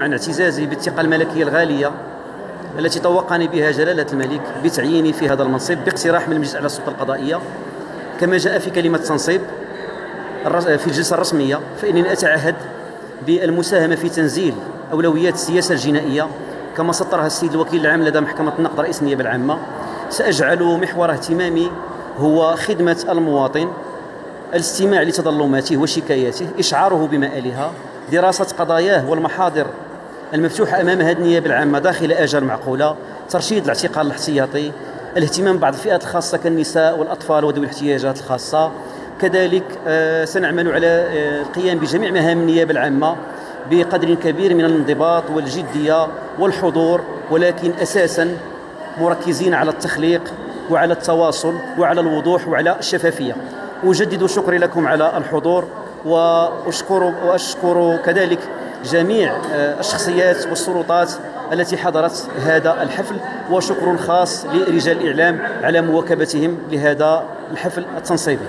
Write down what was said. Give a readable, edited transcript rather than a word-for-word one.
عن اعتزازي بالثقة الملكية الغالية التي طوقني بها جلالة الملك بتعييني في هذا المنصب باقتراح من المجلس الأعلى للسلطة القضائية كما جاء في كلمة التنصيب في الجلسة الرسمية. فإنني أتعهد بالمساهمة في تنزيل أولويات السياسة الجنائية كما سطرها السيد الوكيل العام لدى محكمة النقد رئيس النيابة العامة. سأجعل محور اهتمامي هو خدمة المواطن، الاستماع لتظلماته وشكاياته، إشعاره بمآلها، دراسة قضاياه والمحاضر المفتوحة أمام هذه النيابة العامة داخل آجال معقولة، ترشيد الاعتقال الاحتياطي، الاهتمام ببعض الفئات الخاصة كالنساء والأطفال وذوي الاحتياجات الخاصة. كذلك سنعمل على القيام بجميع مهام النيابة العامة بقدر كبير من الانضباط والجدية والحضور، ولكن أساسا مركزين على التخليق وعلى التواصل وعلى الوضوح وعلى الشفافية. أجدد شكري لكم على الحضور، وأشكر كذلك جميع الشخصيات والسلطات التي حضرت هذا الحفل، وشكر خاص لرجال الإعلام على مواكبتهم لهذا الحفل التنصيبي.